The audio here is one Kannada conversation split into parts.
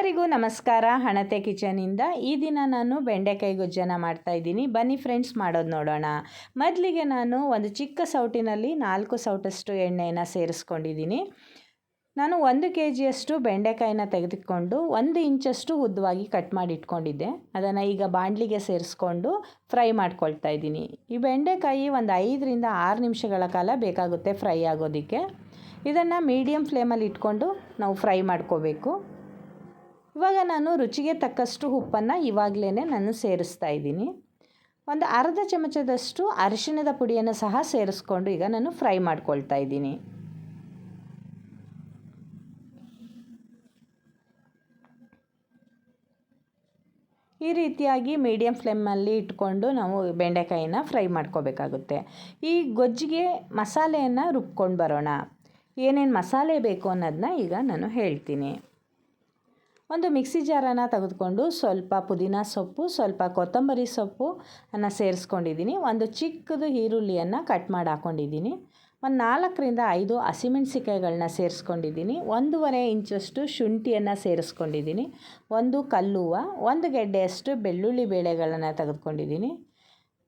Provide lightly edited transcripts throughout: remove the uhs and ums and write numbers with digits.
ಎಲ್ಲರಿಗೂ ನಮಸ್ಕಾರ. ಹಣತೆ ಕಿಚನಿಂದ ಈ ದಿನ ನಾನು ಬೆಂಡೆಕಾಯಿ ಗೊಜ್ಜನ್ನು ಮಾಡ್ತಾಯಿದ್ದೀನಿ. ಬನ್ನಿ ಫ್ರೆಂಡ್ಸ್, ಮಾಡೋದು ನೋಡೋಣ. ಮೊದಲಿಗೆ ನಾನು ಒಂದು ಚಿಕ್ಕ ಸೌಟಿನಲ್ಲಿ 4 ಸೌಟಷ್ಟು ಎಣ್ಣೆಯನ್ನು ಸೇರಿಸ್ಕೊಂಡಿದ್ದೀನಿ. ನಾನು 1 kgಯಷ್ಟು ಬೆಂಡೆಕಾಯಿನ ತೆಗೆದುಕೊಂಡು 1 ಇಂಚಷ್ಟು ಉದ್ದವಾಗಿ ಕಟ್ ಮಾಡಿ ಇಟ್ಕೊಂಡಿದ್ದೆ. ಅದನ್ನು ಈಗ ಬಾಣಲಿಗೆ ಸೇರಿಸ್ಕೊಂಡು ಫ್ರೈ ಮಾಡ್ಕೊಳ್ತಾ ಇದ್ದೀನಿ. ಈ ಬೆಂಡೆಕಾಯಿ ಒಂದು 5 ರಿಂದ 6 ನಿಮಿಷಗಳ ಕಾಲ ಬೇಕಾಗುತ್ತೆ ಫ್ರೈ ಆಗೋದಕ್ಕೆ. ಇದನ್ನು ಮೀಡಿಯಮ್ ಫ್ಲೇಮಲ್ಲಿ ಇಟ್ಕೊಂಡು ನಾವು ಫ್ರೈ ಮಾಡ್ಕೋಬೇಕು. ಇವಾಗ ನಾನು ರುಚಿಗೆ ತಕ್ಕಷ್ಟು ಉಪ್ಪನ್ನು ಇವಾಗಲೇ ನಾನು ಸೇರಿಸ್ತಾ ಇದ್ದೀನಿ. ಒಂದು ಅರ್ಧ ಚಮಚದಷ್ಟು ಅರಿಶಿಣದ ಪುಡಿಯನ್ನು ಸಹ ಸೇರಿಸ್ಕೊಂಡು ಈಗ ನಾನು ಫ್ರೈ ಮಾಡ್ಕೊಳ್ತಾ ಇದ್ದೀನಿ. ಈ ರೀತಿಯಾಗಿ ಮೀಡಿಯಮ್ ಫ್ಲೇಮಲ್ಲಿ ಇಟ್ಕೊಂಡು ನಾವು ಬೆಂಡೆಕಾಯಿನ ಫ್ರೈ ಮಾಡ್ಕೋಬೇಕಾಗುತ್ತೆ. ಈ ಗೊಜ್ಜಿಗೆ ಮಸಾಲೆಯನ್ನು ರುಬ್ಕೊಂಡು ಬರೋಣ. ಏನೇನು ಮಸಾಲೆ ಬೇಕು ಅನ್ನೋದನ್ನ ಈಗ ನಾನು ಹೇಳ್ತೀನಿ. ಒಂದು ಮಿಕ್ಸಿ ಜಾರನ್ನು ತೆಗೆದುಕೊಂಡು ಸ್ವಲ್ಪ ಪುದೀನ ಸೊಪ್ಪು, ಸ್ವಲ್ಪ ಕೊತ್ತಂಬರಿ ಸೊಪ್ಪು ಸೇರಿಸ್ಕೊಂಡಿದ್ದೀನಿ. ಒಂದು ಚಿಕ್ಕದು ಈರುಳ್ಳಿಯನ್ನು ಕಟ್ ಮಾಡಿ ಹಾಕ್ಕೊಂಡಿದ್ದೀನಿ. ಒಂದು 4 ರಿಂದ 5 ಹಸಿಮೆಣಸಿಕಾಯಿಗಳನ್ನ ಸೇರಿಸ್ಕೊಂಡಿದ್ದೀನಿ. 1.5 ಇಂಚಷ್ಟು ಶುಂಠಿಯನ್ನು ಸೇರಿಸ್ಕೊಂಡಿದ್ದೀನಿ. ಒಂದು ಕಲ್ಲುವ, 1 ಗೆಡ್ಡೆಯಷ್ಟು ಬೆಳ್ಳುಳ್ಳಿ ಬೇಳೆಗಳನ್ನು ತೆಗೆದುಕೊಂಡಿದ್ದೀನಿ.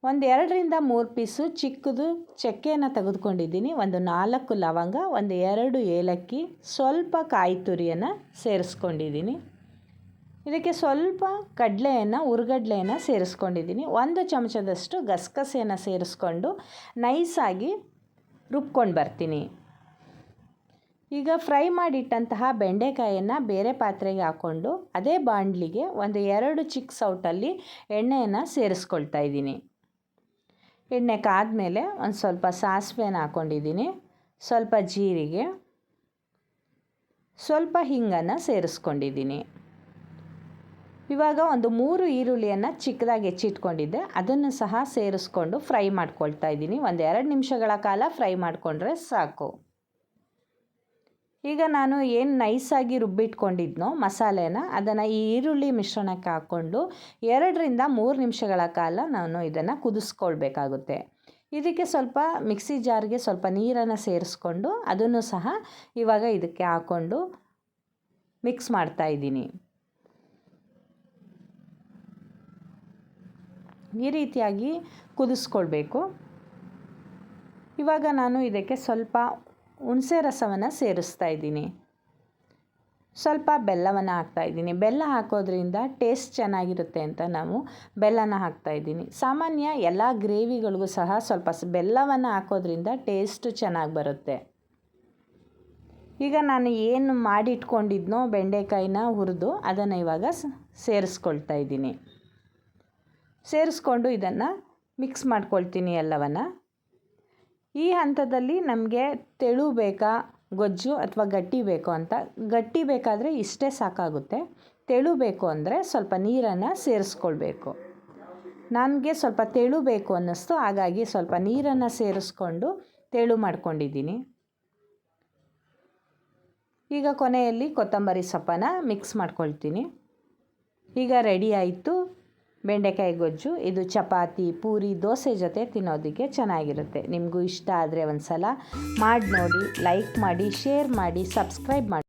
ಒಂದು 2 ರಿಂದ 3 ಪೀಸು ಚಿಕ್ಕದು ಚಕ್ಕೆಯನ್ನು ತೆಗೆದುಕೊಂಡಿದ್ದೀನಿ. ಒಂದು 4 ಲವಂಗ, ಒಂದು 2 ಏಲಕ್ಕಿ, ಸ್ವಲ್ಪ ಕಾಯಿ ತುರಿಯನ್ನು ಸೇರಿಸ್ಕೊಂಡಿದ್ದೀನಿ. ಇದಕ್ಕೆ ಸ್ವಲ್ಪ ಹುರ್ಗಡ್ಲೆಯನ್ನು ಸೇರಿಸ್ಕೊಂಡಿದ್ದೀನಿ. 1 ಚಮಚದಷ್ಟು ಗಸಗಸೆಯನ್ನು ಸೇರಿಸ್ಕೊಂಡು ನೈಸಾಗಿ ರುಬ್ಕೊಂಡು ಬರ್ತೀನಿ. ಈಗ ಫ್ರೈ ಮಾಡಿಟ್ಟಂತಹ ಬೆಂಡೆಕಾಯಿಯನ್ನು ಬೇರೆ ಪಾತ್ರೆಗೆ ಹಾಕ್ಕೊಂಡು ಅದೇ ಬಾಣಲಿಗೆ ಒಂದು 2 ಚಿಕ್ಕ ಸೌಟಲ್ಲಿ ಎಣ್ಣೆಯನ್ನು ಸೇರಿಸ್ಕೊಳ್ತಾ ಇದ್ದೀನಿ. ಎಣ್ಣೆ ಕಾದ್ಮೇಲೆ ಒಂದು ಸ್ವಲ್ಪ ಸಾಸಿವೆನ ಹಾಕ್ಕೊಂಡಿದ್ದೀನಿ. ಸ್ವಲ್ಪ ಜೀರಿಗೆ, ಸ್ವಲ್ಪ ಹಿಂಗನ್ನು ಸೇರಿಸ್ಕೊಂಡಿದ್ದೀನಿ. ಇವಾಗ ಒಂದು 3 ಈರುಳ್ಳಿಯನ್ನು ಚಿಕ್ಕದಾಗಿ ಹೆಚ್ಚಿಟ್ಕೊಂಡಿದ್ದೆ, ಅದನ್ನು ಸಹ ಸೇರಿಸ್ಕೊಂಡು ಫ್ರೈ ಮಾಡ್ಕೊಳ್ತಾ ಇದ್ದೀನಿ. ಒಂದು 2 ನಿಮಿಷಗಳ ಕಾಲ ಫ್ರೈ ಮಾಡಿಕೊಂಡ್ರೆ ಸಾಕು. ಈಗ ನಾನು ಏನು ನೈಸಾಗಿ ರುಬ್ಬಿಟ್ಕೊಂಡಿದ್ನೋ ಮಸಾಲೆನ ಅದನ್ನು ಈ ಈರುಳ್ಳಿ ಮಿಶ್ರಣಕ್ಕೆ ಹಾಕ್ಕೊಂಡು 2 ರಿಂದ 3 ನಿಮಿಷಗಳ ಕಾಲ ನಾನು ಇದನ್ನು ಕುದಿಸ್ಕೊಳ್ಬೇಕಾಗುತ್ತೆ. ಇದಕ್ಕೆ ಸ್ವಲ್ಪ ಮಿಕ್ಸಿ ಜಾರ್ಗೆ ಸ್ವಲ್ಪ ನೀರನ್ನು ಸೇರಿಸ್ಕೊಂಡು ಅದನ್ನು ಸಹ ಇವಾಗ ಇದಕ್ಕೆ ಹಾಕ್ಕೊಂಡು ಮಿಕ್ಸ್ ಮಾಡ್ತಾ ಇದ್ದೀನಿ. ಈ ರೀತಿಯಾಗಿ ಕುದಿಸ್ಕೊಳ್ಬೇಕು. ಇವಾಗ ನಾನು ಇದಕ್ಕೆ ಸ್ವಲ್ಪ ಹುಣಸೆ ರಸವನ್ನು ಸೇರಿಸ್ತಾ ಇದ್ದೀನಿ. ಸ್ವಲ್ಪ ಬೆಲ್ಲವನ್ನು ಹಾಕ್ತಾಯಿದ್ದೀನಿ. ಬೆಲ್ಲ ಹಾಕೋದ್ರಿಂದ ಟೇಸ್ಟ್ ಚೆನ್ನಾಗಿರುತ್ತೆ ಅಂತ ನಾವು ಬೆಲ್ಲನ ಹಾಕ್ತಾಯಿದ್ದೀನಿ. ಸಾಮಾನ್ಯ ಎಲ್ಲ ಗ್ರೇವಿಗಳಿಗೂ ಸಹ ಸ್ವಲ್ಪ ಬೆಲ್ಲವನ್ನು ಹಾಕೋದ್ರಿಂದ ಟೇಸ್ಟು ಚೆನ್ನಾಗಿ ಬರುತ್ತೆ. ಈಗ ನಾನು ಏನು ಮಾಡಿಟ್ಕೊಂಡಿದ್ನೋ ಬೆಂಡೆಕಾಯಿನ ಹುರಿದು ಅದನ್ನು ಇವಾಗ ಸೇರಿಸ್ಕೊಳ್ತಾ ಇದ್ದೀನಿ. ಸೇರಿಸ್ಕೊಂಡು ಇದನ್ನು ಮಿಕ್ಸ್ ಮಾಡ್ಕೊಳ್ತೀನಿ ಎಲ್ಲವನ್ನು. ಈ ಹಂತದಲ್ಲಿ ನಮಗೆ ತೆಳು ಬೇಕಾ ಗೊಜ್ಜು ಅಥವಾ ಗಟ್ಟಿ ಬೇಕು ಅಂತ, ಗಟ್ಟಿ ಬೇಕಾದರೆ ಇಷ್ಟೇ ಸಾಕಾಗುತ್ತೆ. ತೆಳು ಬೇಕು ಅಂದರೆ ಸ್ವಲ್ಪ ನೀರನ್ನು ಸೇರಿಸ್ಕೊಳ್ಬೇಕು. ನನಗೆ ಸ್ವಲ್ಪ ತೆಳು ಬೇಕು ಅನ್ನಿಸ್ತು, ಹಾಗಾಗಿ ಸ್ವಲ್ಪ ನೀರನ್ನು ಸೇರಿಸ್ಕೊಂಡು ತೆಳು ಮಾಡ್ಕೊಂಡಿದ್ದೀನಿ. ಈಗ ಕೊನೆಯಲ್ಲಿ ಕೊತ್ತಂಬರಿ ಸೊಪ್ಪನ್ನು ಮಿಕ್ಸ್ ಮಾಡ್ಕೊಳ್ತೀನಿ. ಈಗ ರೆಡಿ ಆಯಿತು ಬೆಂಡೆಕಾಯಿ ಗೊಜ್ಜು. ಇದು ಚಪಾತಿ, ಪೂರಿ, ದೋಸೆ ಜೊತೆ ತಿನ್ನೋದಕ್ಕೆ ಚೆನ್ನಾಗಿರುತ್ತೆ. ನಿಮಗೂ ಇಷ್ಟ ಆದರೆ ಒಂದು ಸಲ ಮಾಡಿ ನೋಡಿ, ಲೈಕ್ ಮಾಡಿ, ಶೇರ್ ಮಾಡಿ, ಸಬ್ಸ್ಕ್ರೈಬ್ ಮಾಡಿ.